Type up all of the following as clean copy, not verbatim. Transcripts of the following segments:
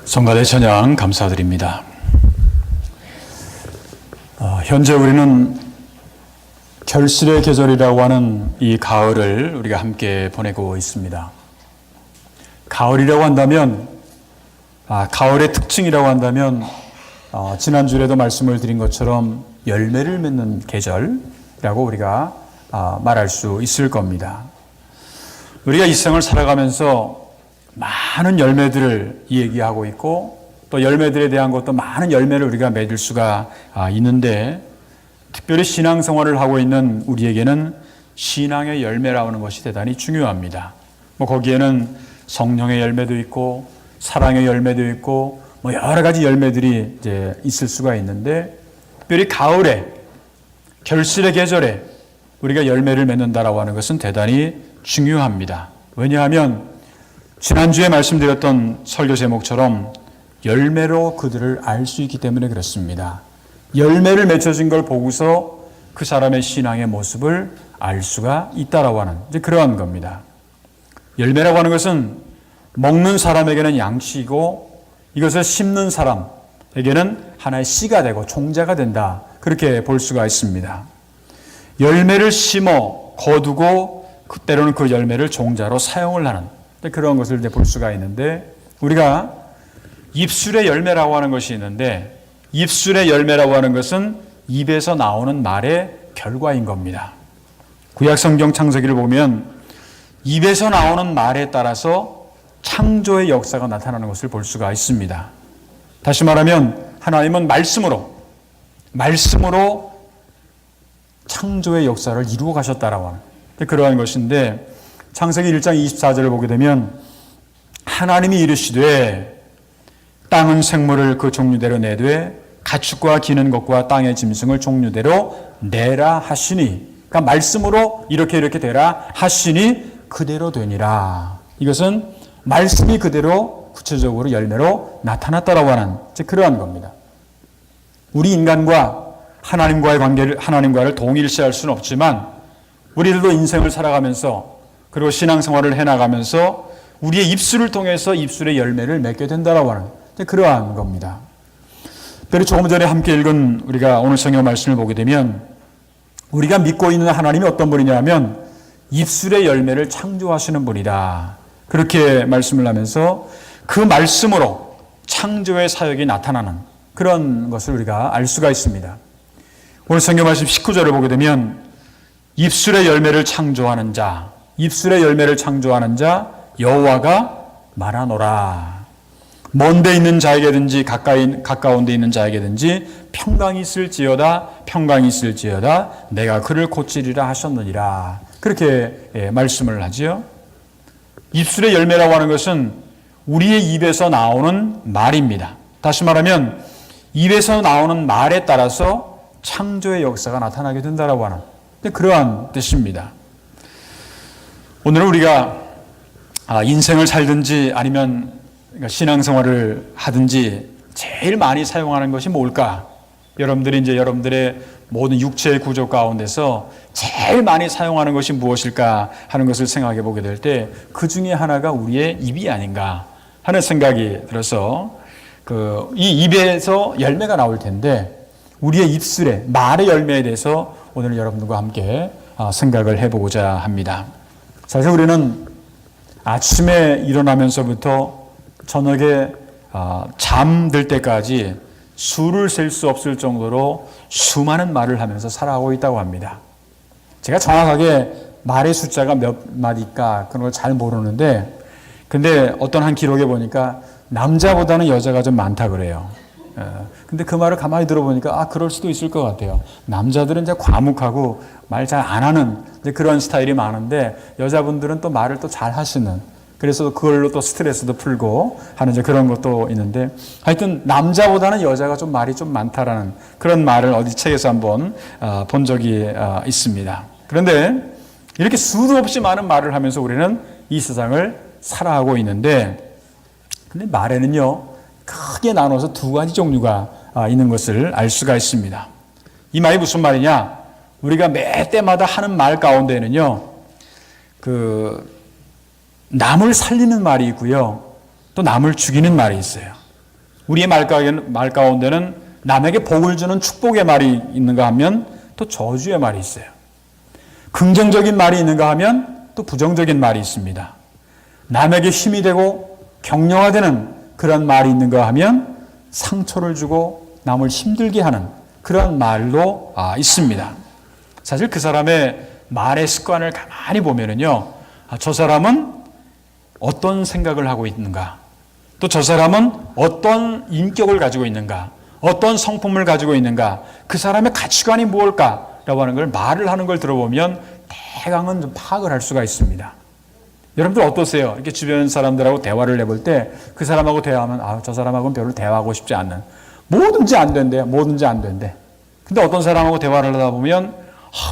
성가대 찬양 감사드립니다. 현재 우리는 결실의 계절이라고 하는 이 가을을 우리가 함께 보내고 있습니다. 가을이라고 한다면, 가을의 특징이라고 한다면, 지난주에도 말씀을 드린 것처럼 열매를 맺는 계절이라고 우리가 말할 수 있을 겁니다. 우리가 이 생을 살아가면서 많은 열매들을 얘기하고 있고 또 열매들에 대한 것도 많은 열매를 우리가 맺을 수가 있는데, 특별히 신앙생활을 하고 있는 우리에게는 신앙의 열매라고 하는 것이 대단히 중요합니다. 거기에는 성령의 열매도 있고 사랑의 열매도 있고 여러 가지 열매들이 이제 있을 수가 있는데, 특별히 가을에 결실의 계절에 우리가 열매를 맺는다라고 하는 것은 대단히 중요합니다. 왜냐하면 지난주에 말씀드렸던 설교 제목처럼 열매로 그들을 알 수 있기 때문에 그렇습니다. 열매를 맺혀진 걸 보고서 그 사람의 신앙의 모습을 알 수가 있다라고 하는 이제 그러한 겁니다. 열매라고 하는 것은 먹는 사람에게는 양식이고 이것을 심는 사람에게는 하나의 씨가 되고 종자가 된다, 그렇게 볼 수가 있습니다. 열매를 심어 거두고 때로는 그 열매를 종자로 사용을 하는 그런 것을 이제 볼 수가 있는데, 우리가 입술의 열매라고 하는 것이 있는데, 입술의 열매라고 하는 것은 입에서 나오는 말의 결과인 겁니다. 구약 성경 창세기를 보면 입에서 나오는 말에 따라서 창조의 역사가 나타나는 것을 볼 수가 있습니다. 다시 말하면 하나님은 말씀으로 창조의 역사를 이루어 가셨다라고 하는 그러한 것인데, 창세기 1장 24절을 보게 되면 하나님이 이르시되 땅은 생물을 그 종류대로 내되 가축과 기는 것과 땅의 짐승을 종류대로 내라 하시니, 그러니까 말씀으로 이렇게 되라 하시니 그대로 되니라. 이것은 말씀이 그대로 구체적으로 열매로 나타났다라고 하는 그러한 겁니다. 우리 인간과 하나님과의 관계를, 하나님과를 동일시할 수는 없지만 우리들도 인생을 살아가면서 그리고 신앙생활을 해나가면서 우리의 입술을 통해서 입술의 열매를 맺게 된다라고 하는 그러한 겁니다. 그리고 조금 전에 함께 읽은 우리가 오늘 성경 말씀을 보게 되면 우리가 믿고 있는 하나님이 어떤 분이냐면 입술의 열매를 창조하시는 분이다, 그렇게 말씀을 하면서 그 말씀으로 창조의 사역이 나타나는 그런 것을 우리가 알 수가 있습니다. 오늘 성경 말씀 19절을 보게 되면 입술의 열매를 창조하는 자, 입술의 열매를 창조하는 자 여호와가 말하노라. 먼데 있는 자에게든지 가까운 데 있는 자에게든지 평강이 있을지어다 내가 그를 고치리라 하셨느니라, 그렇게 말씀을 하지요. 입술의 열매라고 하는 것은 우리의 입에서 나오는 말입니다. 다시 말하면 입에서 나오는 말에 따라서 창조의 역사가 나타나게 된다라고 하는 그러한 뜻입니다. 오늘은 우리가 인생을 살든지 아니면 신앙생활을 하든지 제일 많이 사용하는 것이 뭘까? 여러분들이 이제 여러분들의 모든 육체의 구조 가운데서 제일 많이 사용하는 것이 무엇일까 하는 것을 생각해 보게 될 때 그 중에 하나가 우리의 입이 아닌가 하는 생각이 들어서 이 입에서 열매가 나올 텐데 우리의 입술의 말의 열매에 대해서 오늘 여러분들과 함께 생각을 해보고자 합니다. 사실 우리는 아침에 일어나면서부터 저녁에 잠들 때까지 수를 셀 수 없을 정도로 수많은 말을 하면서 살아가고 있다고 합니다. 제가 정확하게 말의 숫자가 몇 마디일까 그런 걸 잘 모르는데, 근데 어떤 한 기록에 보니까 남자보다는 여자가 좀 많다 그래요. 근데 그 말을 가만히 들어보니까 그럴 수도 있을 것 같아요. 남자들은 이제 과묵하고 말 잘 안 하는 이제 그런 스타일이 많은데 여자분들은 또 말을 또 잘 하시는, 그래서 그걸로 또 스트레스도 풀고 하는 이제 그런 것도 있는데, 하여튼 남자보다는 여자가 좀 말이 좀 많다라는 그런 말을 어디 책에서 한번 본 적이 있습니다. 그런데 이렇게 수도 없이 많은 말을 하면서 우리는 이 세상을 살아가고 있는데, 근데 말에는요 크게 나눠서 두 가지 종류가 있는 것을 알 수가 있습니다. 이 말이 무슨 말이냐? 우리가 매 때마다 하는 말 가운데는요, 남을 살리는 말이 있고요, 또 남을 죽이는 말이 있어요. 우리의 말 가운데는 남에게 복을 주는 축복의 말이 있는가 하면 또 저주의 말이 있어요. 긍정적인 말이 있는가 하면 또 부정적인 말이 있습니다. 남에게 힘이 되고 격려가 되는 그런 말이 있는가 하면 상처를 주고 남을 힘들게 하는 그런 말도 있습니다. 사실 그 사람의 말의 습관을 가만히 보면은요, 저 사람은 어떤 생각을 하고 있는가, 또 저 사람은 어떤 인격을 가지고 있는가, 어떤 성품을 가지고 있는가, 그 사람의 가치관이 무엇일까라고 하는 걸 말을 하는 걸 들어보면 대강은 좀 파악을 할 수가 있습니다. 여러분들 어떠세요? 이렇게 주변 사람들하고 대화를 해볼 때 그 사람하고 대화하면 저 사람하고는 별로 대화하고 싶지 않는, 뭐든지 안 된대, 뭐든지 안 된대. 근데 어떤 사람하고 대화를 하다 보면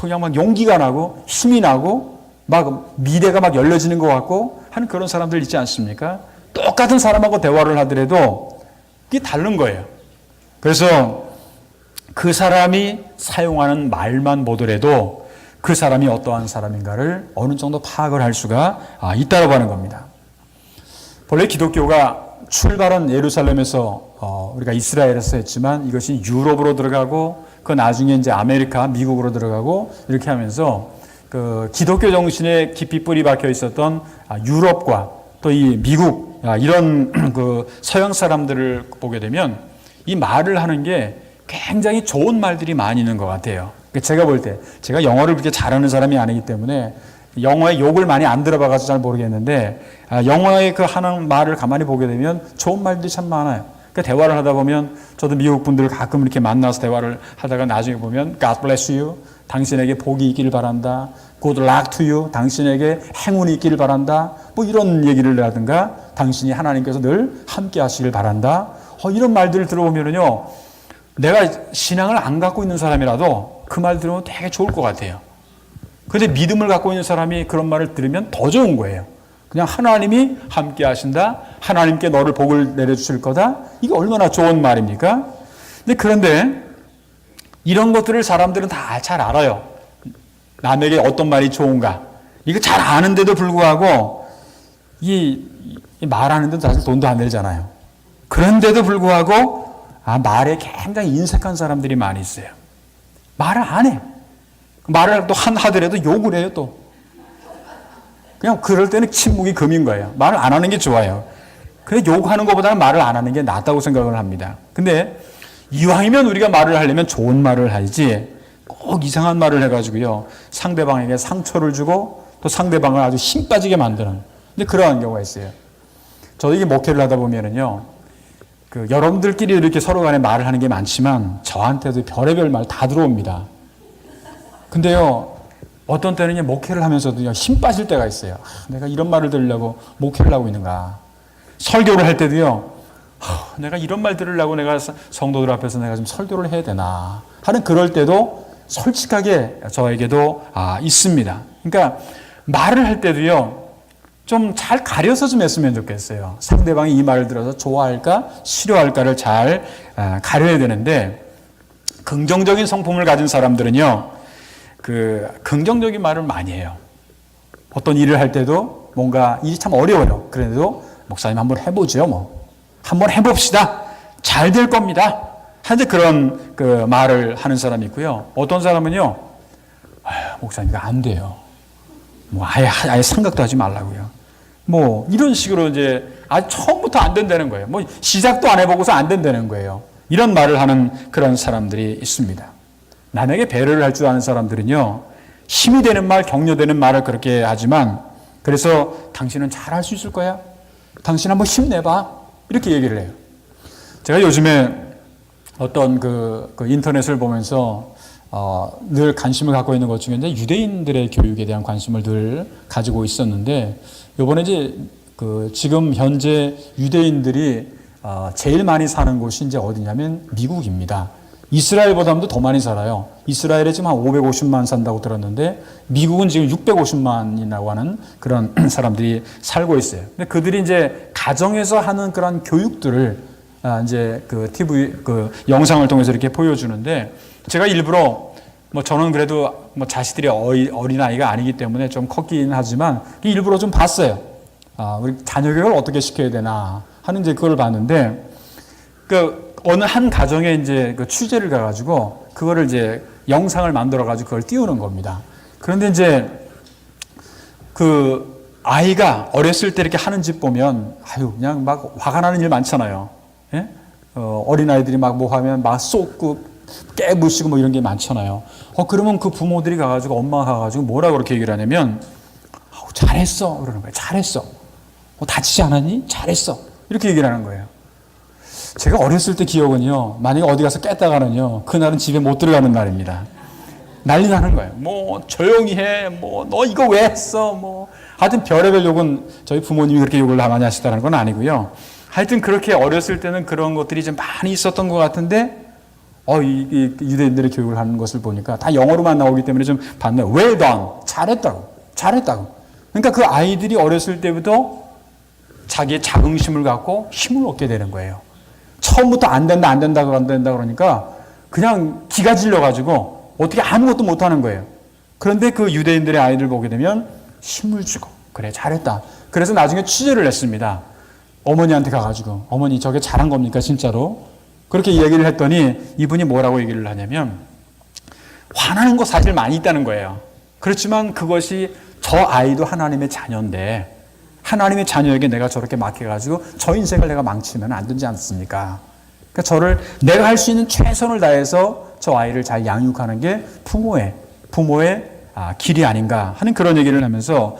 그냥 막 용기가 나고 힘이 나고 막 미래가 막 열려지는 것 같고 하는 그런 사람들 있지 않습니까? 똑같은 사람하고 대화를 하더라도 이게 다른 거예요. 그래서 그 사람이 사용하는 말만 보더라도 그 사람이 어떠한 사람인가를 어느 정도 파악을 할 수가 있다고 하는 겁니다. 본래 기독교가 출발은 예루살렘에서 우리가 이스라엘에서 했지만 이것이 유럽으로 들어가고 그 나중에 이제 아메리카, 미국으로 들어가고 이렇게 하면서 그 기독교 정신에 깊이 뿌리 박혀 있었던 유럽과 또 이 미국 이런 그 서양 사람들을 보게 되면 이 말을 하는 게 굉장히 좋은 말들이 많이 있는 것 같아요. 제가 볼 때, 제가 영어를 그렇게 잘하는 사람이 아니기 때문에 영어의 욕을 많이 안 들어봐가지고 잘 모르겠는데 영어의 그 하는 말을 가만히 보게 되면 좋은 말들이 참 많아요. 그러니까 대화를 하다 보면 저도 미국 분들을 가끔 이렇게 만나서 대화를 하다가 나중에 보면 God bless you, 당신에게 복이 있기를 바란다. Good luck to you, 당신에게 행운이 있기를 바란다. 뭐 이런 얘기를 하든가 당신이 하나님께서 늘 함께 하시길 바란다. 이런 말들을 들어보면요, 내가 신앙을 안 갖고 있는 사람이라도 그 말 들으면 되게 좋을 것 같아요. 그런데 믿음을 갖고 있는 사람이 그런 말을 들으면 더 좋은 거예요. 그냥 하나님이 함께 하신다, 하나님께 너를 복을 내려주실 거다, 이게 얼마나 좋은 말입니까? 그런데 이런 것들을 사람들은 다 잘 알아요. 남에게 어떤 말이 좋은가, 이거 잘 아는데도 불구하고 이 말하는 데는 사실 돈도 안 들잖아요. 그런데도 불구하고 말에 굉장히 인색한 사람들이 많이 있어요. 말을 안 해. 말을 또 하더라도 욕을 해요, 또. 그냥 그럴 때는 침묵이 금인 거예요. 말을 안 하는 게 좋아요. 근데 욕하는 것보다는 말을 안 하는 게 낫다고 생각을 합니다. 근데 이왕이면 우리가 말을 하려면 좋은 말을 하지 꼭 이상한 말을 해가지고요, 상대방에게 상처를 주고 또 상대방을 아주 힘 빠지게 만드는, 근데 그러한 경우가 있어요. 저도 이게 목회를 하다 보면은요, 여러분들끼리 이렇게 서로 간에 말을 하는 게 많지만 저한테도 별의별 말 다 들어옵니다. 근데요, 어떤 때는 목회를 하면서도 힘 빠질 때가 있어요. 내가 이런 말을 들으려고 목회를 하고 있는가. 설교를 할 때도요, 내가 이런 말 들으려고 내가 성도들 앞에서 내가 좀 설교를 해야 되나 하는 그럴 때도 솔직하게 저에게도 있습니다. 그러니까 말을 할 때도요, 좀 잘 가려서 좀 했으면 좋겠어요. 상대방이 이 말을 들어서 좋아할까 싫어할까를 잘 가려야 되는데, 긍정적인 성품을 가진 사람들은요, 긍정적인 말을 많이 해요. 어떤 일을 할 때도 뭔가 일이 참 어려워요. 그래도 목사님 한번 해보죠, 뭐. 한번 해봅시다. 잘 될 겁니다. 하는데 그런 말을 하는 사람이 있고요. 어떤 사람은요, 목사님 이거 안 돼요. 뭐 아예 생각도 하지 말라고요. 뭐 이런 식으로 이제 처음부터 안 된다는 거예요. 뭐 시작도 안 해보고서 안 된다는 거예요. 이런 말을 하는 그런 사람들이 있습니다. 남에게 배려를 할 줄 아는 사람들은요, 힘이 되는 말, 격려되는 말을 그렇게 하지만, 그래서 당신은 잘할 수 있을 거야. 당신 한번 힘내봐. 이렇게 얘기를 해요. 제가 요즘에 어떤 인터넷을 보면서 늘 관심을 갖고 있는 것 중에 이제 유대인들의 교육에 대한 관심을 늘 가지고 있었는데, 이번에 이제 지금 현재 유대인들이 제일 많이 사는 곳이 이제 어디냐면 미국입니다. 이스라엘보다도 더 많이 살아요. 이스라엘에 지금 한 550만 산다고 들었는데 미국은 지금 650만이라고 하는 그런 사람들이 살고 있어요. 근데 그들이 이제 가정에서 하는 그런 교육들을 이제 TV 영상을 통해서 이렇게 보여주는데, 제가 일부러 저는 그래도 자식들이 어린 아이가 아니기 때문에 좀 컸긴 하지만 일부러 좀 봤어요. 우리 자녀 교육을 어떻게 시켜야 되나 하는 이제 그걸 봤는데, 그 어느 한 가정에 이제 그 취재를 가가지고 그거를 이제 영상을 만들어가지고 그걸 띄우는 겁니다. 그런데 이제 그 아이가 어렸을 때 이렇게 하는 집 보면 아유 그냥 막 화가 나는 일 많잖아요. 예? 어린아이들이 막 뭐 하면 막 쏟고 깨부시고 뭐 이런 게 많잖아요. 그러면 그 부모들이 가가지고 엄마가 가가지고 뭐라고 그렇게 얘기를 하냐면 잘했어 그러는 거예요. 잘했어. 다치지 않았니? 잘했어. 이렇게 얘기를 하는 거예요. 제가 어렸을 때 기억은요, 만약에 어디 가서 깼다가는요, 그날은 집에 못 들어가는 날입니다. 난리 나는 거예요. 뭐 조용히 해, 뭐 너 이거 왜 했어, 뭐 하여튼 별의별 욕은 저희 부모님이 그렇게 욕을 많이 하시다는 건 아니고요. 하여튼 그렇게 어렸을 때는 그런 것들이 좀 많이 있었던 것 같은데, 이 유대인들의 교육을 하는 것을 보니까 다 영어로만 나오기 때문에 좀 봤나요? Well done. 잘했다고. 그러니까 그 아이들이 어렸을 때부터 자기의 자긍심을 갖고 힘을 얻게 되는 거예요. 처음부터 안 된다 그러니까 그냥 기가 질려가지고 어떻게 아무것도 못하는 거예요. 그런데 그 유대인들의 아이들 보게 되면 힘을 주고 그래 잘했다. 그래서 나중에 취재를 했습니다. 어머니한테 가가지고 어머니 저게 잘한 겁니까 진짜로? 그렇게 얘기를 했더니 이분이 뭐라고 얘기를 하냐면 화나는 거 사실 많이 있다는 거예요. 그렇지만 그것이 저 아이도 하나님의 자녀인데 하나님의 자녀에게 내가 저렇게 맡겨가지고 저 인생을 내가 망치면 안 되지 않습니까? 그러니까 내가 할 수 있는 최선을 다해서 저 아이를 잘 양육하는 게 부모의 길이 아닌가 하는 그런 얘기를 하면서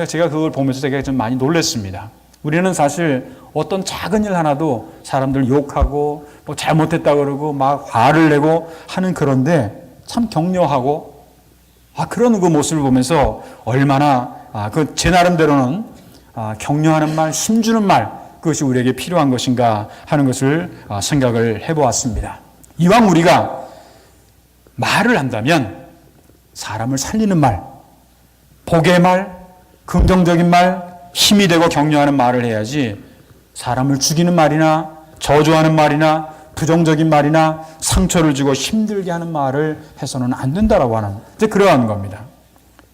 제가 그걸 보면서 되게 좀 많이 놀랐습니다. 우리는 사실 어떤 작은 일 하나도 사람들 욕하고 뭐 잘못했다 그러고 막 화를 내고 하는 그런데 참 격려하고 그런 그 모습을 보면서 얼마나 제 나름대로는 격려하는 말, 힘주는 말 그것이 우리에게 필요한 것인가 하는 것을 생각을 해보았습니다. 이왕 우리가 말을 한다면 사람을 살리는 말, 복의 말, 긍정적인 말, 힘이 되고 격려하는 말을 해야지 사람을 죽이는 말이나 저주하는 말이나 부정적인 말이나 상처를 주고 힘들게 하는 말을 해서는 안 된다라고 하는 그러한 겁니다.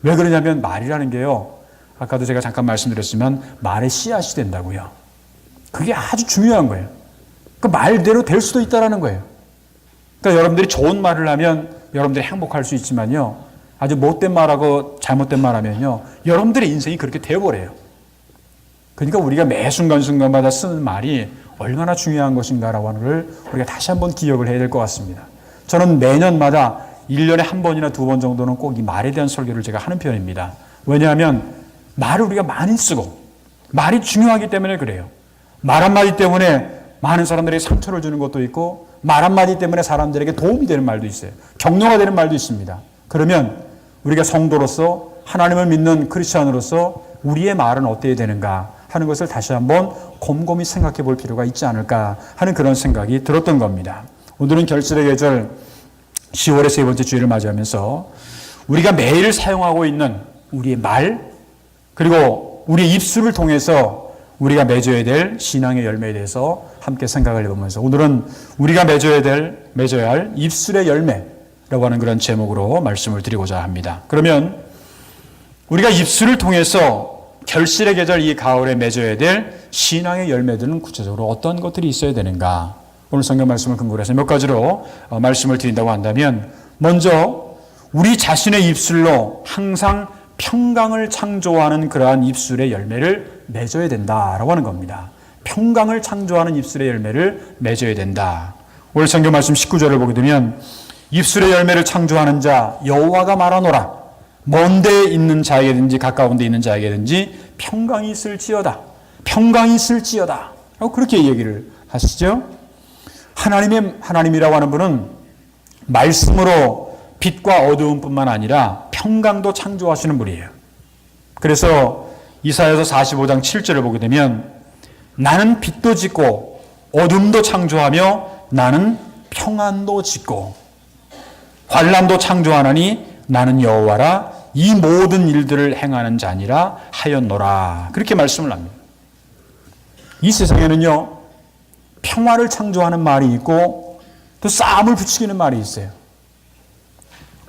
왜 그러냐면 말이라는 게요. 아까도 제가 잠깐 말씀드렸지만 말의 씨앗이 된다고요. 그게 아주 중요한 거예요. 그 말대로 될 수도 있다라는 거예요. 그러니까 여러분들이 좋은 말을 하면 여러분들이 행복할 수 있지만요. 아주 못된 말하고 잘못된 말하면요. 여러분들의 인생이 그렇게 되어버려요. 그러니까 우리가 매 순간순간마다 쓰는 말이 얼마나 중요한 것인가라고 하는 걸 우리가 다시 한번 기억을 해야 될 것 같습니다. 저는 매년마다 1년에 한 번이나 두 번 정도는 꼭 이 말에 대한 설교를 제가 하는 편입니다. 왜냐하면 말을 우리가 많이 쓰고 말이 중요하기 때문에 그래요. 말 한마디 때문에 많은 사람들에게 상처를 주는 것도 있고 말 한마디 때문에 사람들에게 도움이 되는 말도 있어요. 격려가 되는 말도 있습니다. 그러면 우리가 성도로서 하나님을 믿는 크리스찬으로서 우리의 말은 어때야 되는가 하는 것을 다시 한번 곰곰이 생각해 볼 필요가 있지 않을까 하는 그런 생각이 들었던 겁니다. 오늘은 결실의 계절 10월의 세 번째 주일을 맞이하면서 우리가 매일 사용하고 있는 우리의 말 그리고 우리의 입술을 통해서 우리가 맺어야 될 신앙의 열매에 대해서 함께 생각을 해보면서 오늘은 우리가 맺어야 할 입술의 열매라고 하는 그런 제목으로 말씀을 드리고자 합니다. 그러면 우리가 입술을 통해서 결실의 계절 이 가을에 맺어야 될 신앙의 열매들은 구체적으로 어떤 것들이 있어야 되는가? 오늘 성경 말씀을 근거로 해서 몇 가지로 말씀을 드린다고 한다면 먼저 우리 자신의 입술로 항상 평강을 창조하는 그러한 입술의 열매를 맺어야 된다라고 하는 겁니다. 평강을 창조하는 입술의 열매를 맺어야 된다. 오늘 성경 말씀 19절을 보게 되면 입술의 열매를 창조하는 자 여호와가 말하노라. 먼 데에 있는 자에게든지 가까운 데 있는 자에게든지 평강이 있을지어다. 평강이 있을지어다. 라고 그렇게 얘기를 하시죠. 하나님이라고 하는 분은 말씀으로 빛과 어두움뿐만 아니라 평강도 창조하시는 분이에요. 그래서 이사야서 45장 7절을 보게 되면 나는 빛도 짓고 어둠도 창조하며 나는 평안도 짓고 환난도 창조하나니 나는 여호와라 이 모든 일들을 행하는 자니라 하였노라. 그렇게 말씀을 합니다. 이 세상에는요 평화를 창조하는 말이 있고 또 싸움을 부추기는 말이 있어요.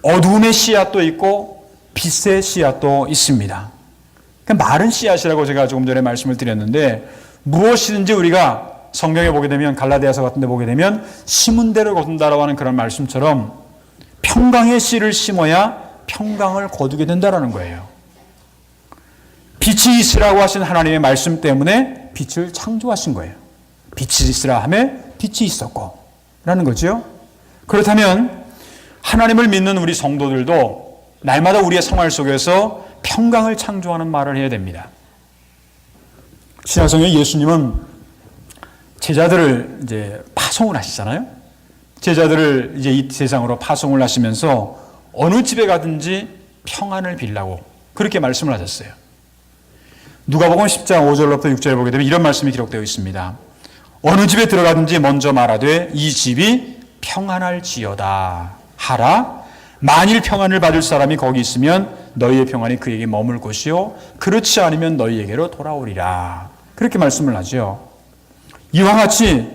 어두움의 씨앗도 있고 빛의 씨앗도 있습니다. 그러니까 말은 씨앗이라고 제가 조금 전에 말씀을 드렸는데 무엇이든지 우리가 성경에 보게 되면 갈라디아서 같은 데 보게 되면 심은 대로 거둔다라고 하는 그런 말씀처럼 평강의 씨를 심어야 평강을 거두게 된다라는 거예요. 빛이 있으라고 하신 하나님의 말씀 때문에 빛을 창조하신 거예요. 빛이 있으라 하며 빛이 있었고 라는 거죠. 그렇다면 하나님을 믿는 우리 성도들도 날마다 우리의 생활 속에서 평강을 창조하는 말을 해야 됩니다. 신약성경에 예수님은 제자들을 이제 파송을 하시잖아요. 제자들을 이제 이 세상으로 파송을 하시면서 어느 집에 가든지 평안을 빌라고 그렇게 말씀을 하셨어요. 누가복음 10장 5절부터 6절에 보게 되면 이런 말씀이 기록되어 있습니다. 어느 집에 들어가든지 먼저 말하되 이 집이 평안할지어다 하라. 만일 평안을 받을 사람이 거기 있으면 너희의 평안이 그에게 머물 것이요 그렇지 않으면 너희에게로 돌아오리라. 그렇게 말씀을 하죠. 이와 같이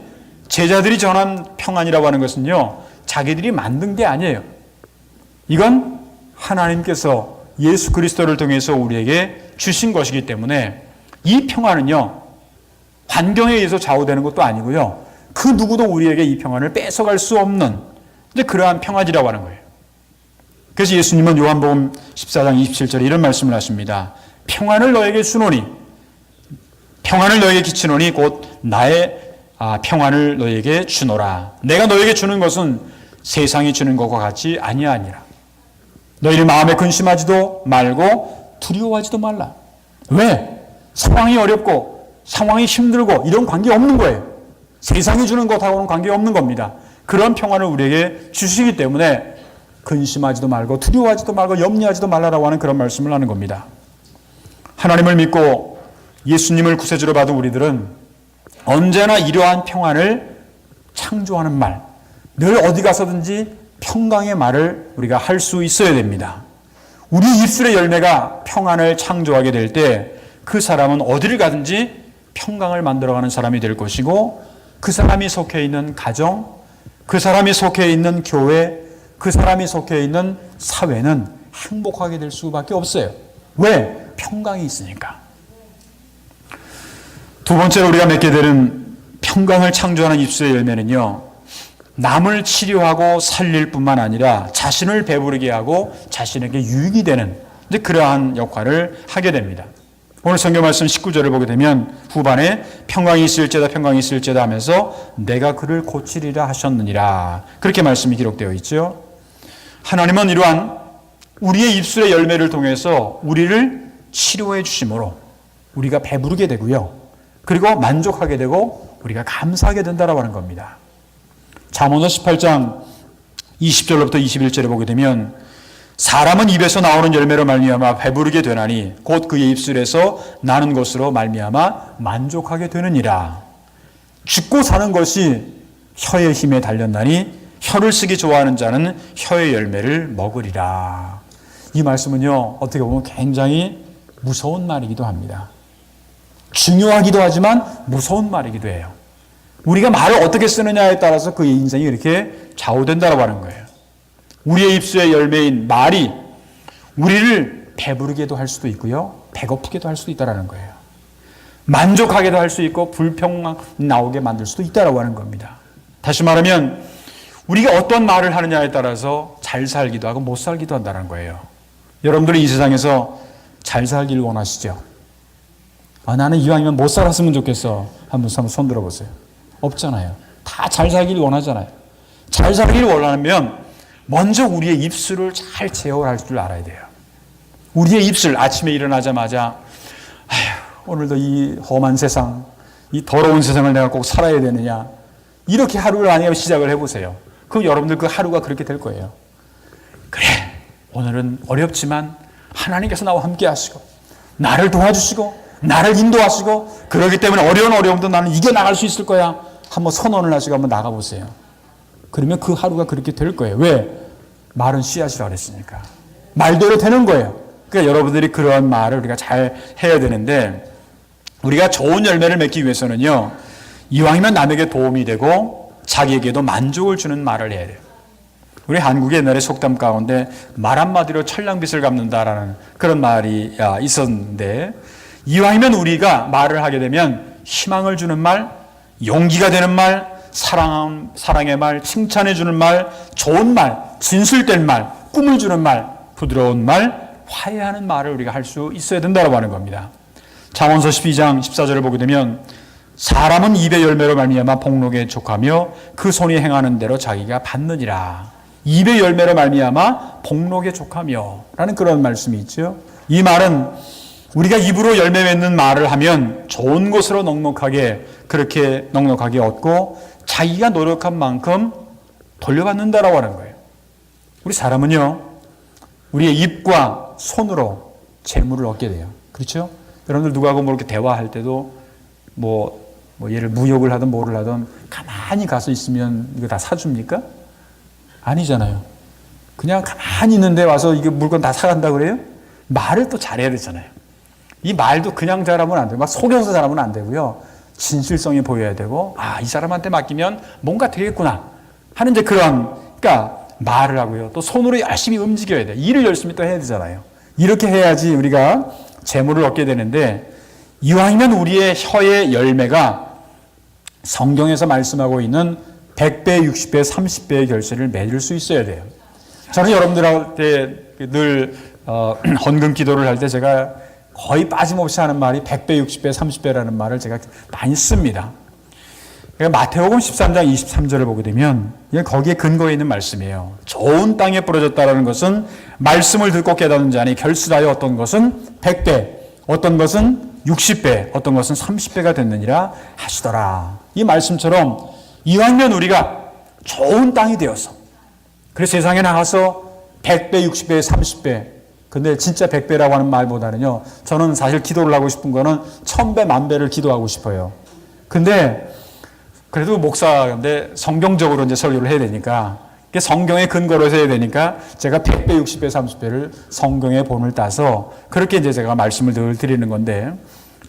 제자들이 전한 평안이라고 하는 것은요, 자기들이 만든 게 아니에요. 이건 하나님께서 예수 그리스도를 통해서 우리에게 주신 것이기 때문에 이 평안은요, 환경에 의해서 좌우되는 것도 아니고요, 그 누구도 우리에게 이 평안을 뺏어갈 수 없는 그러한 평안이라고 하는 거예요. 그래서 예수님은 요한복음 14장 27절에 이런 말씀을 하십니다. 평안을 너에게 주노니, 평안을 너에게 끼치노니 곧 나의 평안을 너에게 주노라. 내가 너에게 주는 것은 세상이 주는 것과 같이 아니하니라. 너희를 마음에 근심하지도 말고 두려워하지도 말라. 왜? 상황이 어렵고 상황이 힘들고 이런 관계 없는 거예요. 세상이 주는 것하고는 관계 없는 겁니다. 그런 평안을 우리에게 주시기 때문에 근심하지도 말고 두려워하지도 말고 염려하지도 말라라고 하는 그런 말씀을 하는 겁니다. 하나님을 믿고 예수님을 구세주로 받은 우리들은 언제나 이러한 평안을 창조하는 말, 늘 어디 가서든지 평강의 말을 우리가 할 수 있어야 됩니다. 우리 입술의 열매가 평안을 창조하게 될 때 그 사람은 어디를 가든지 평강을 만들어가는 사람이 될 것이고, 그 사람이 속해 있는 가정, 그 사람이 속해 있는 교회, 그 사람이 속해 있는 사회는 행복하게 될 수밖에 없어요. 왜? 평강이 있으니까. 두 번째로 우리가 맺게 되는 평강을 창조하는 입술의 열매는요, 남을 치료하고 살릴 뿐만 아니라 자신을 배부르게 하고 자신에게 유익이 되는 그러한 역할을 하게 됩니다. 오늘 성경 말씀 19절을 보게 되면 후반에 평강이 있을지어다 평강이 있을지어다 하면서 내가 그를 고치리라 하셨느니라, 그렇게 말씀이 기록되어 있죠. 하나님은 이러한 우리의 입술의 열매를 통해서 우리를 치료해 주심으로 우리가 배부르게 되고요, 그리고 만족하게 되고 우리가 감사하게 된다라고 하는 겁니다. 잠언서 18장 20절로부터 21절에 보게 되면 사람은 입에서 나오는 열매로 말미암아 배부르게 되나니 곧 그의 입술에서 나는 것으로 말미암아 만족하게 되느니라. 죽고 사는 것이 혀의 힘에 달렸나니 혀를 쓰기 좋아하는 자는 혀의 열매를 먹으리라. 이 말씀은요, 어떻게 보면 굉장히 무서운 말이기도 합니다. 중요하기도 하지만 무서운 말이기도 해요. 우리가 말을 어떻게 쓰느냐에 따라서 그의 인생이 이렇게 좌우된다고 하는 거예요. 우리의 입술의 열매인 말이 우리를 배부르게도 할 수도 있고요, 배고프게도 할 수도 있다는 거예요. 만족하게도 할 수 있고 불평 나오게 만들 수도 있다고 하는 겁니다. 다시 말하면 우리가 어떤 말을 하느냐에 따라서 잘 살기도 하고 못 살기도 한다는 거예요. 여러분들은 이 세상에서 잘 살기를 원하시죠? 나는 이왕이면 못 살았으면 좋겠어. 한번 손 들어보세요. 없잖아요. 다 잘 살기를 원하잖아요. 잘 살기를 원하면 먼저 우리의 입술을 잘 제어할 줄 알아야 돼요. 우리의 입술, 아침에 일어나자마자 오늘도 이 험한 세상, 이 더러운 세상을 내가 꼭 살아야 되느냐, 이렇게 하루를 아니면 시작을 해보세요. 그럼 여러분들 그 하루가 그렇게 될 거예요. 그래, 오늘은 어렵지만 하나님께서 나와 함께 하시고 나를 도와주시고 나를 인도하시고 그러기 때문에 어려운 어려움도 나는 이겨나갈 수 있을 거야. 한번 선언을 하시고 한번 나가보세요. 그러면 그 하루가 그렇게 될 거예요. 왜? 말은 씨앗이라고 그랬으니까. 말대로 되는 거예요. 그러니까 여러분들이 그런 말을 우리가 잘 해야 되는데, 우리가 좋은 열매를 맺기 위해서는요, 이왕이면 남에게 도움이 되고 자기에게도 만족을 주는 말을 해야 돼요. 우리 한국의 옛날에 속담 가운데 말 한마디로 천냥빚을 갚는다라는 그런 말이 있었는데, 이왕이면 우리가 말을 하게 되면 희망을 주는 말, 용기가 되는 말, 사랑의 말, 칭찬해주는 말, 좋은 말, 진술된 말, 꿈을 주는 말, 부드러운 말, 화해하는 말을 우리가 할 수 있어야 된다고 하는 겁니다. 잠언서 12장 14절을 보게 되면 사람은 입의 열매로 말미암아 복록에 족하며 그 손이 행하는 대로 자기가 받느니라. 입의 열매로 말미암아 복록에 족하며 라는 그런 말씀이 있죠. 이 말은 우리가 입으로 열매 맺는 말을 하면 좋은 것으로 그렇게 넉넉하게 얻고 자기가 노력한 만큼 돌려받는다라고 하는 거예요. 우리 사람은요, 우리의 입과 손으로 재물을 얻게 돼요. 그렇죠? 여러분들 누구하고 뭐 이렇게 대화할 때도 얘를 무욕을 하든 뭐를 하든 가만히 가서 있으면 이거 다 사줍니까? 아니잖아요. 그냥 가만히 있는데 와서 이게 물건 다 사간다 그래요? 말을 또 잘해야 되잖아요. 이 말도 그냥 잘하면 안 돼요. 막 속여서 잘하면 안 되고요. 진실성이 보여야 되고, 이 사람한테 맡기면 뭔가 되겠구나 하는 이제 그러니까 말을 하고요. 또 손으로 열심히 움직여야 돼요. 일을 열심히 또 해야 되잖아요. 이렇게 해야지 우리가 재물을 얻게 되는데, 이왕이면 우리의 혀의 열매가 성경에서 말씀하고 있는 100배, 60배, 30배의 결실을 맺을 수 있어야 돼요. 저는 여러분들한테 늘 헌금 기도를 할 때 제가 거의 빠짐없이 하는 말이 100배, 60배, 30배라는 말을 제가 많이 씁니다. 마태복음 13장 23절을 보게 되면 거기에 근거에 있는 말씀이에요. 좋은 땅에 부러졌다는 것은 말씀을 듣고 깨닫는 자니 결실하여 어떤 것은 100배, 어떤 것은 60배, 어떤 것은 30배가 됐느니라 하시더라. 이 말씀처럼 이왕이면 우리가 좋은 땅이 되어서, 그래서 세상에 나가서 100배, 60배, 30배, 근데 진짜 100배라고 하는 말보다는요, 저는 사실 기도를 하고 싶은 거는 1000배, 10,000배를 기도하고 싶어요. 근데 그래도 목사인데 성경적으로 이제 설교를 해야 되니까, 성경의 근거로 해서 해야 되니까 제가 100배, 60배, 30배를 성경의 본을 따서 그렇게 이제 제가 말씀을 늘 드리는 건데,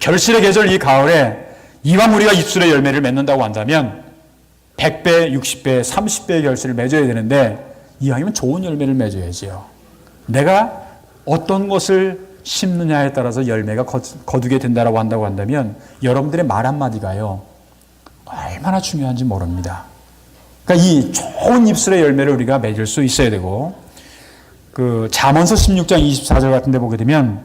결실의 계절 이 가을에 이왕 우리가 입술의 열매를 맺는다고 한다면 100배, 60배, 30배의 결실을 맺어야 되는데, 이왕이면 좋은 열매를 맺어야지요. 내가 어떤 것을 심느냐에 따라서 열매가 거두게 된다고 한다면 여러분들의 말 한마디가요, 얼마나 중요한지 모릅니다. 그러니까 이 좋은 입술의 열매를 우리가 맺을 수 있어야 되고, 잠언서 16장 24절 같은 데 보게 되면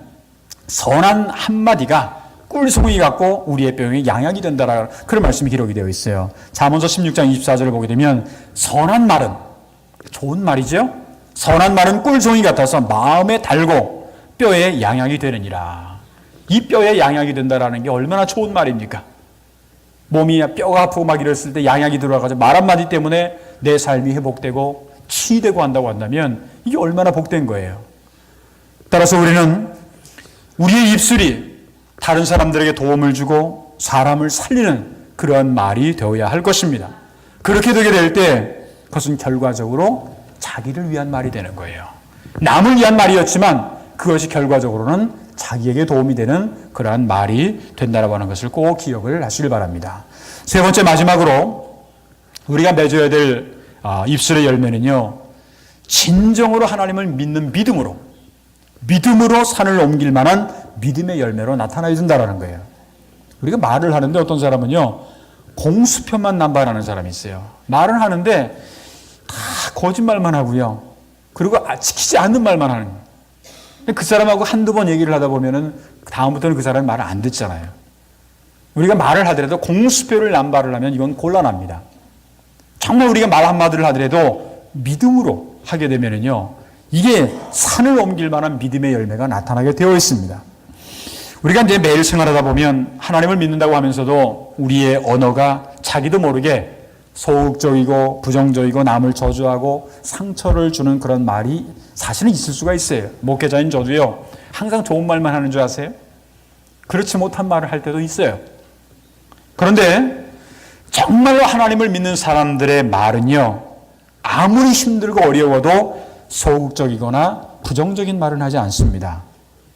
선한 한마디가 꿀송이 같고 우리의 뼈에 양약이 된다라는 그런 말씀이 기록이 되어 있어요. 잠언서 16장 24절을 보게 되면 선한 말은, 좋은 말이죠. 선한 말은 꿀송이 같아서 마음에 달고 뼈에 양약이 되느니라. 이 뼈에 양약이 된다라는 게 얼마나 좋은 말입니까? 몸이 뼈가 아프고 막 이랬을 때 양약이 들어와가지고 말 한마디 때문에 내 삶이 회복되고 치유되고 한다고 한다면 이게 얼마나 복된 거예요. 따라서 우리는 우리의 입술이 다른 사람들에게 도움을 주고 사람을 살리는 그러한 말이 되어야 할 것입니다. 그렇게 되게 될 때 그것은 결과적으로 자기를 위한 말이 되는 거예요. 남을 위한 말이었지만 그것이 결과적으로는 자기에게 도움이 되는 그러한 말이 된다라고 하는 것을 꼭 기억을 하시길 바랍니다. 세 번째, 마지막으로 우리가 맺어야 될 입술의 열매는요, 진정으로 하나님을 믿는 믿음으로 산을 옮길 만한 믿음의 열매로 나타나야 된다는 거예요. 우리가 말을 하는데 어떤 사람은요, 공수표만 남발하는 사람이 있어요. 말을 하는데 다 거짓말만 하고요, 그리고 지키지 않는 말만 하는 거예요. 그 사람하고 한두 번 얘기를 하다 보면은 다음부터는 그 사람의 말을 안 듣잖아요. 우리가 말을 하더라도 공수표를 남발을 하면 이건 곤란합니다. 정말 우리가 말 한마디를 하더라도 믿음으로 하게 되면은요, 이게 산을 옮길 만한 믿음의 열매가 나타나게 되어 있습니다. 우리가 이제 매일 생활하다 보면 하나님을 믿는다고 하면서도 우리의 언어가 자기도 모르게 소극적이고 부정적이고 남을 저주하고 상처를 주는 그런 말이 사실은 있을 수가 있어요. 목회자인 저도요, 항상 좋은 말만 하는 줄 아세요? 그렇지 못한 말을 할 때도 있어요. 그런데 정말로 하나님을 믿는 사람들의 말은요, 아무리 힘들고 어려워도 소극적이거나 부정적인 말은 하지 않습니다.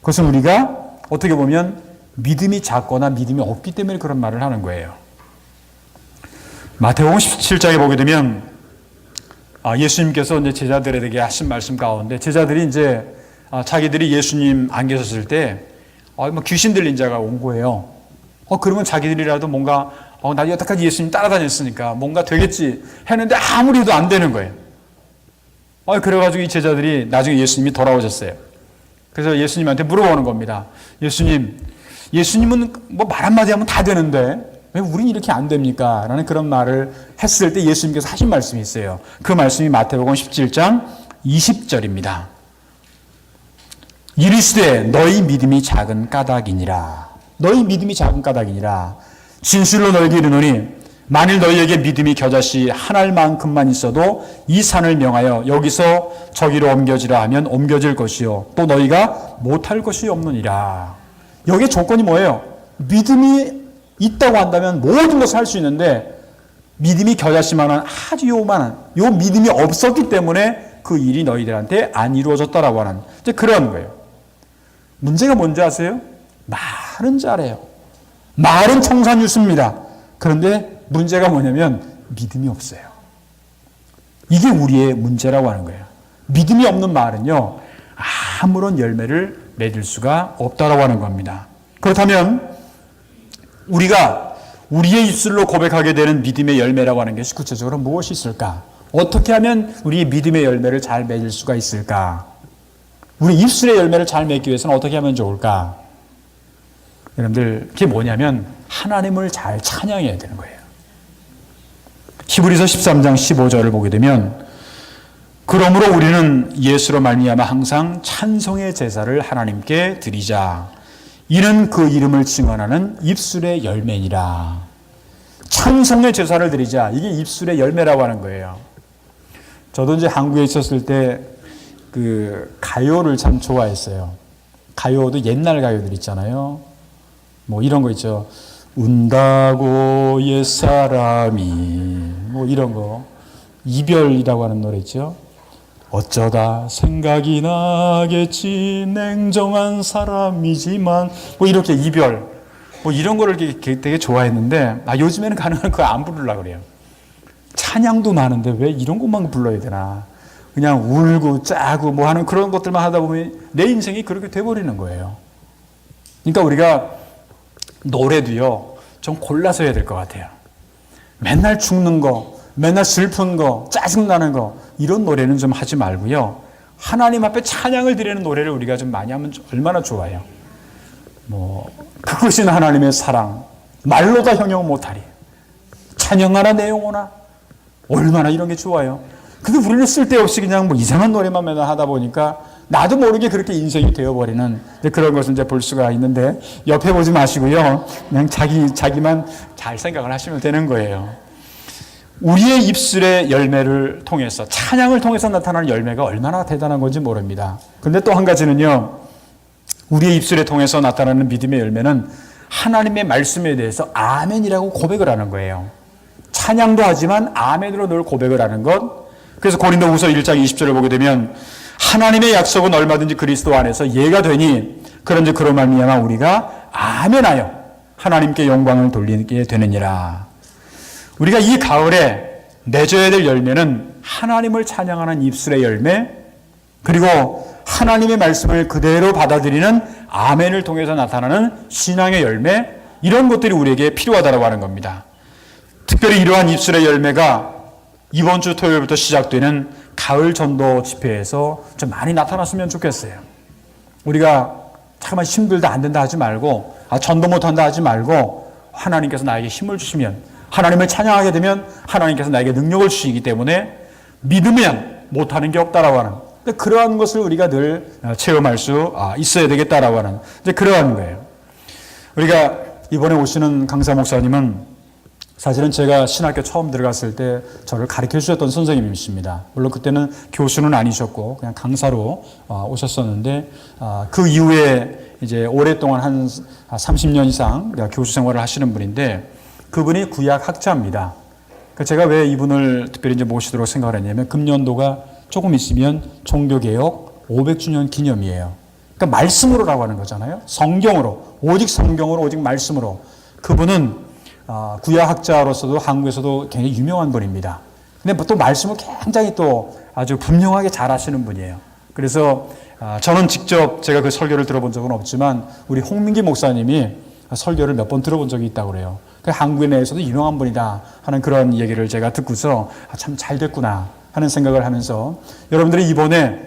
그것은 우리가 어떻게 보면 믿음이 작거나 믿음이 없기 때문에 그런 말을 하는 거예요. 마태복음 17장에 보게 되면 예수님께서 이제 제자들에게 하신 말씀 가운데, 제자들이 이제 자기들이 예수님 안 계셨을 때 귀신 들린 자가 온 거예요. 그러면 자기들이라도 뭔가 나 여태까지 예수님 따라다녔으니까 뭔가 되겠지 했는데 아무리 해도 안 되는 거예요. 그래가지고 이 제자들이 나중에 예수님이 돌아오셨어요. 그래서 예수님한테 물어보는 겁니다. 예수님은 뭐 말 한마디 하면 다 되는데 왜 우린 이렇게 안 됩니까? 라는 그런 말을 했을 때 예수님께서 하신 말씀이 있어요. 그 말씀이 마태복음 17장 20절입니다. 이르시되 너희 믿음이 작은 까닭이니라. 너희 믿음이 작은 까닭이니라. 진실로 너희에게 이르노니 만일 너희에게 믿음이 겨자씨 한 알만큼만 있어도 이 산을 명하여 여기서 저기로 옮겨지라 하면 옮겨질 것이요 또 너희가 못할 것이 없느니라. 여기에 조건이 뭐예요? 믿음이 있다고 한다면 모든 것을 할 수 있는데 믿음이 겨자씨만한 아주 요만한 요 믿음이 없었기 때문에 그 일이 너희들한테 안 이루어졌다라고 하는 이제 그런 거예요. 문제가 뭔지 아세요? 말은 잘해요. 말은 청산유수입니다. 그런데 문제가 뭐냐면 믿음이 없어요. 이게 우리의 문제라고 하는 거예요. 믿음이 없는 말은요, 아무런 열매를 맺을 수가 없다라고 하는 겁니다. 그렇다면 우리가 우리의 입술로 고백하게 되는 믿음의 열매라고 하는 것이 구체적으로 무엇이 있을까? 어떻게 하면 우리의 믿음의 열매를 잘 맺을 수가 있을까? 우리 입술의 열매를 잘 맺기 위해서는 어떻게 하면 좋을까? 여러분들, 그게 뭐냐면 하나님을 잘 찬양해야 되는 거예요. 히브리서 13장 15절을 보게 되면 그러므로 우리는 예수로 말미암아 항상 찬송의 제사를 하나님께 드리자. 이는 그 이름을 증언하는 입술의 열매니라. 찬송의 제사를 드리자. 이게 입술의 열매라고 하는 거예요. 저도 이제 한국에 있었을 때 그 가요를 참 좋아했어요. 가요도 옛날 가요들 있잖아요. 뭐 이런 거 있죠. 운다고 옛사람이 뭐 이런 거. 이별이라고 하는 노래 있죠. 어쩌다 생각이 나겠지 냉정한 사람이지만 뭐 이렇게 이별 뭐 이런 거를 되게 좋아했는데 요즘에는 가능한 그거 안 부르려고 그래요. 찬양도 많은데 왜 이런 것만 불러야 되나. 그냥 울고 짜고 뭐 하는 그런 것들만 하다 보면 내 인생이 그렇게 돼버리는 거예요. 그러니까 우리가 노래도요 좀 골라서 해야 될 것 같아요. 맨날 죽는 거, 맨날 슬픈 거, 짜증나는 거 이런 노래는 좀 하지 말고요. 하나님 앞에 찬양을 드리는 노래를 우리가 좀 많이 하면 얼마나 좋아요. 뭐 그것은 하나님의 사랑, 말로 다 형용 못하리. 찬양하라 내 영혼아. 얼마나 이런 게 좋아요. 근데 우리는 쓸데없이 그냥 뭐 이상한 노래만 맨날 하다 보니까 나도 모르게 그렇게 인생이 되어버리는 그런 것을 이제 볼 수가 있는데 옆에 보지 마시고요. 그냥 자기만 잘 생각을 하시면 되는 거예요. 우리의 입술의 열매를 통해서 찬양을 통해서 나타나는 열매가 얼마나 대단한 건지 모릅니다. 그런데 또 한 가지는요. 우리의 입술에 통해서 나타나는 믿음의 열매는 하나님의 말씀에 대해서 아멘이라고 고백을 하는 거예요. 찬양도 하지만 아멘으로 늘 고백을 하는 것. 그래서 고린도후서 1장 20절을 보게 되면 하나님의 약속은 얼마든지 그리스도 안에서 예가 되니 그런즉 그로 말미암아 우리가 아멘하여 하나님께 영광을 돌리게 되느니라. 우리가 이 가을에 맺어야 될 열매는 하나님을 찬양하는 입술의 열매, 그리고 하나님의 말씀을 그대로 받아들이는 아멘을 통해서 나타나는 신앙의 열매, 이런 것들이 우리에게 필요하다고 하는 겁니다. 특별히 이러한 입술의 열매가 이번 주 토요일부터 시작되는 가을 전도 집회에서 좀 많이 나타났으면 좋겠어요. 우리가 잠깐만 힘들다 안 된다 하지 말고 전도 못한다 하지 말고 하나님께서 나에게 힘을 주시면, 하나님을 찬양하게 되면 하나님께서 나에게 능력을 주시기 때문에 믿으면 못하는 게 없다라고 하는, 그러한 것을 우리가 늘 체험할 수 있어야 되겠다라고 하는 그러한 거예요. 우리가 이번에 오시는 강사 목사님은 사실은 제가 신학교 처음 들어갔을 때 저를 가르쳐 주셨던 선생님이십니다. 물론 그때는 교수는 아니셨고 그냥 강사로 오셨었는데 그 이후에 이제 오랫동안 한 30년 이상 교수 생활을 하시는 분인데 그분이 구약학자입니다. 제가 왜 이분을 특별히 이제 모시도록 생각을 했냐면 금년도가 조금 있으면 종교개혁 500주년 기념이에요. 그러니까 말씀으로라고 하는 거잖아요. 성경으로, 오직 성경으로, 오직 말씀으로. 그분은 구약학자로서도 한국에서도 굉장히 유명한 분입니다. 근데 또 말씀을 굉장히 또 아주 분명하게 잘 하시는 분이에요. 그래서 저는 직접 제가 그 설교를 들어본 적은 없지만 우리 홍민기 목사님이 설교를 몇 번 들어본 적이 있다고 그래요. 한국에 내에서도 유명한 분이다 하는 그런 얘기를 제가 듣고서 참 잘 됐구나 하는 생각을 하면서 여러분들이 이번에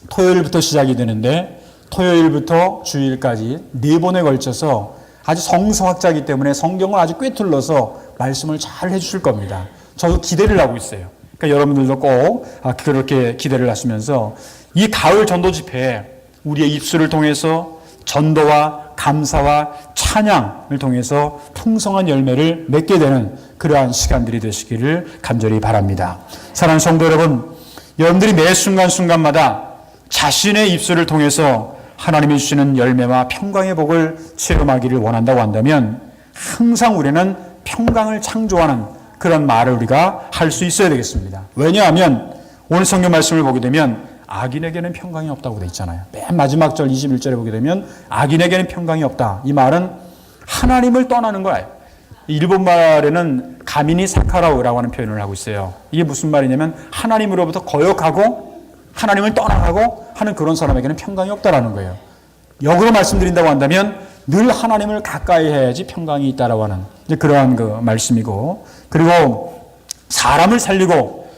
토요일부터 시작이 되는데 토요일부터 주일까지 4번에 걸쳐서 아주 성서학자이기 때문에 성경을 아주 꿰뚫러서 말씀을 잘 해주실 겁니다. 저도 기대를 하고 있어요. 그러니까 여러분들도 꼭 그렇게 기대를 하시면서 이 가을 전도 집회에 우리의 입술을 통해서 전도와 감사와 찬양을 통해서 풍성한 열매를 맺게 되는 그러한 시간들이 되시기를 간절히 바랍니다. 사랑하는 성도 여러분, 여러분들이 매 순간순간마다 자신의 입술을 통해서 하나님이 주시는 열매와 평강의 복을 체험하기를 원한다고 한다면 항상 우리는 평강을 창조하는 그런 말을 우리가 할 수 있어야 되겠습니다. 왜냐하면 오늘 성경 말씀을 보게 되면 악인에게는 평강이 없다고 되어 있잖아요. 맨 마지막 절 21절에 보게 되면 악인에게는 평강이 없다. 이 말은 하나님을 떠나는 거예요. 일본 말에는 가미니 사카라우라고 하는 표현을 하고 있어요. 이게 무슨 말이냐면 하나님으로부터 거역하고 하나님을 떠나가고 하는 그런 사람에게는 평강이 없다라는 거예요. 역으로 말씀드린다고 한다면 늘 하나님을 가까이 해야지 평강이 있다라고 하는 그러한 그 말씀이고, 그리고 사람을 살리고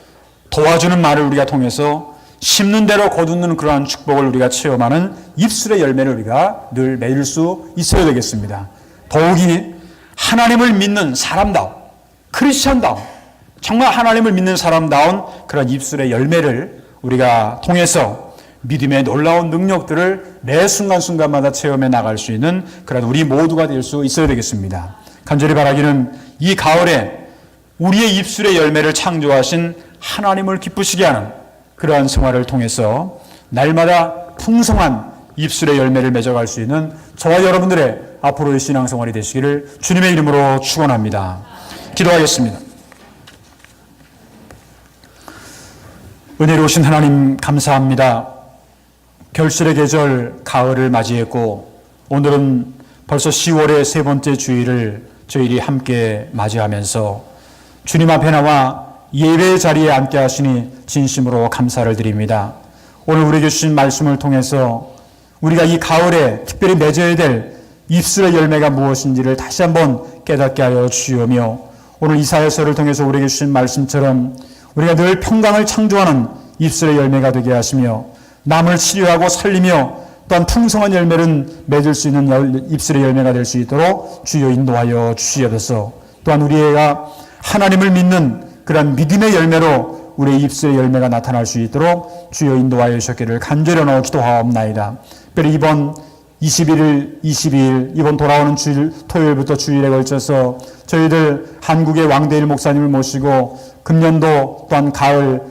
도와주는 말을 우리가 통해서 심는 대로 거두는 그러한 축복을 우리가 체험하는 입술의 열매를 우리가 늘 맺을 수 있어야 되겠습니다. 더욱이 하나님을 믿는 사람다운, 크리스천다운, 정말 하나님을 믿는 사람다운 그런 입술의 열매를 우리가 통해서 믿음의 놀라운 능력들을 매 순간순간마다 체험해 나갈 수 있는 그런 우리 모두가 될 수 있어야 되겠습니다. 간절히 바라기는 이 가을에 우리의 입술의 열매를 창조하신 하나님을 기쁘시게 하는 그러한 생활을 통해서 날마다 풍성한 입술의 열매를 맺어갈 수 있는 저와 여러분들의 앞으로의 신앙생활이 되시기를 주님의 이름으로 축원합니다. 기도하겠습니다. 은혜로우신 하나님 감사합니다. 결실의 계절 가을을 맞이했고 오늘은 벌써 10월의 세 번째 주일을 저희들이 함께 맞이하면서 주님 앞에 나와 예배의 자리에 앉게 하시니 진심으로 감사를 드립니다. 오늘 우리에게 주신 말씀을 통해서 우리가 이 가을에 특별히 맺어야 될 입술의 열매가 무엇인지를 다시 한번 깨닫게 하여 주시오며, 오늘 이사야서를 통해서 우리에게 주신 말씀처럼 우리가 늘 평강을 창조하는 입술의 열매가 되게 하시며 남을 치료하고 살리며 또한 풍성한 열매를 맺을 수 있는 입술의 열매가 될 수 있도록 주여 인도하여 주시옵소서. 또한 우리가 하나님을 믿는 그런 믿음의 열매로 우리의 입술의 열매가 나타날 수 있도록 주여 인도하여 주셨기를 간절히 넣어 기도하옵나이다. 특별히 이번 21일, 22일 이번 돌아오는 주일 토요일부터 주일에 걸쳐서 저희들 한국의 왕대일 목사님을 모시고 금년도 또한 가을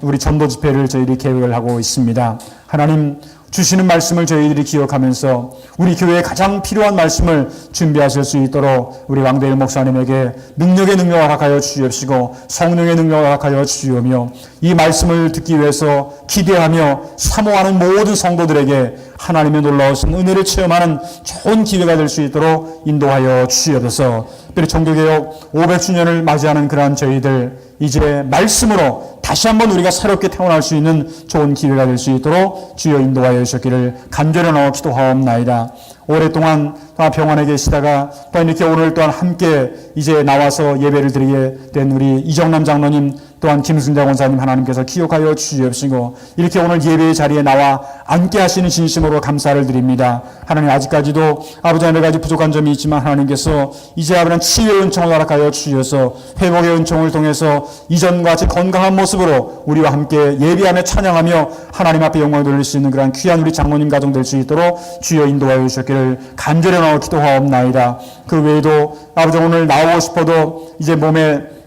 우리 전도 집회를 저희들이 계획을 하고 있습니다. 하나님 주시는 말씀을 저희들이 기억하면서 우리 교회에 가장 필요한 말씀을 준비하실 수 있도록 우리 왕대일 목사님에게 능력의 능력을 허락하여 주시옵시고 성령의 능력을 허락하여 주시오며, 이 말씀을 듣기 위해서 기대하며 사모하는 모든 성도들에게 하나님의 놀라우신 은혜를 체험하는 좋은 기회가 될 수 있도록 인도하여 주시옵소서. 특별히 종교개혁 500주년을 맞이하는 그러한 저희들 이제 말씀으로 다시 한번 우리가 새롭게 태어날 수 있는 좋은 기회가 될 수 있도록 주여 인도하여 주셨기를 간절히 넣어 기도하옵나이다. 오랫동안 병원에 계시다가 또 이렇게 오늘 또한 함께 이제 나와서 예배를 드리게 된 우리 이정남 장로님 또한 김승자 권사님 하나님께서 기억하여 주시옵시고 이렇게 오늘 예배의 자리에 나와 앉게 하시는 진심으로 감사를 드립니다. 하나님 아직까지도 아버지 여러 가지 부족한 점이 있지만 하나님께서 이제 아버지는 치유의 은총을 허락하여 주셔서 회복의 은총을 통해서 이전과 같이 건강한 모습으로 우리와 함께 예배하며 찬양하며 하나님 앞에 영광을 돌릴 수 있는 그런 귀한 우리 장로님 가정 될 수 있도록 주여 인도하여 주셨기를 간절히 넣어 기도하옵나이다. 그 외에도 아버지 오늘 나오고 싶어도 이제 몸에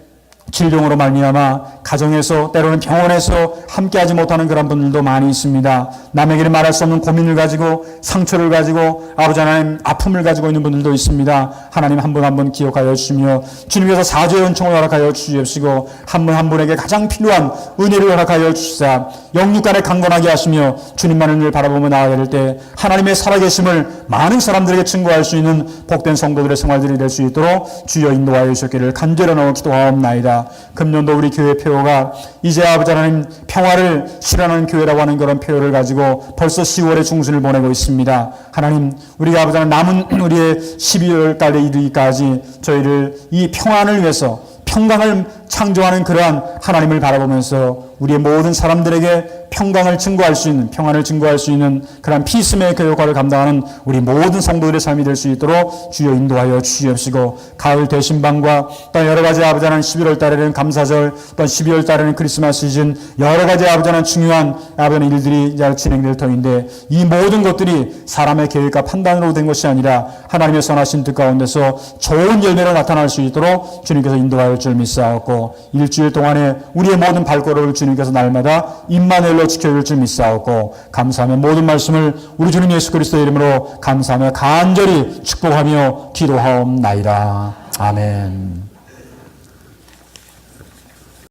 질병으로 말미암아 가정에서 때로는 병원에서 함께하지 못하는 그런 분들도 많이 있습니다. 남에게는 말할 수 없는 고민을 가지고 상처를 가지고 아버지 하나님 아픔을 가지고 있는 분들도 있습니다. 하나님 한 분 한 분 기억하여 주시며 주님께서 사죄의 은총을 허락하여 주시옵시고 한 분 한 분에게 가장 필요한 은혜를 허락하여 주시사 영육간에 강건하게 하시며 주님만을 바라보며 나아갈 때 하나님의 살아계심을 많은 사람들에게 증거할 수 있는 복된 성도들의 생활들이 될 수 있도록 주여 인도하여 주셨기를 간절히 넣어 기도하옵나이다. 금년도 우리 교회 폐허가 이제 아버지 하나님 평화를 실현하는 교회라고 하는 그런 표현을 가지고 벌써 10월의 중순을 보내고 있습니다. 하나님, 우리가 아버지 남은 우리의 12월 달에 이르기까지 저희를 이 평안을 위해서 평강을 창조하는 그러한 하나님을 바라보면서 우리의 모든 사람들에게 평강을 증거할 수 있는, 평안을 증거할 수 있는 그러한 피스메이커 역할을 감당하는 우리 모든 성도들의 삶이 될 수 있도록 주여 인도하여 주시옵시고, 가을 대신방과 또 여러 가지 아버지 하나님 11월 달에는 감사절, 또 12월 달에는 크리스마스 시즌, 여러 가지 아버지 하나님 중요한 아버지 하나님 일들이 이제 진행될 터인데, 이 모든 것들이 사람의 계획과 판단으로 된 것이 아니라 하나님의 선하신 뜻 가운데서 좋은 열매로 나타날 수 있도록 주님께서 인도하여 줄 믿사옵고, 일주일 동안에 우리의 모든 발걸음을 주님께서 날마다 임마누엘로 지켜줄 줄 믿사옵고, 감사하며 모든 말씀을 우리 주님 예수 그리스도의 이름으로 감사하며 간절히 축복하며 기도하옵나이다. 아멘.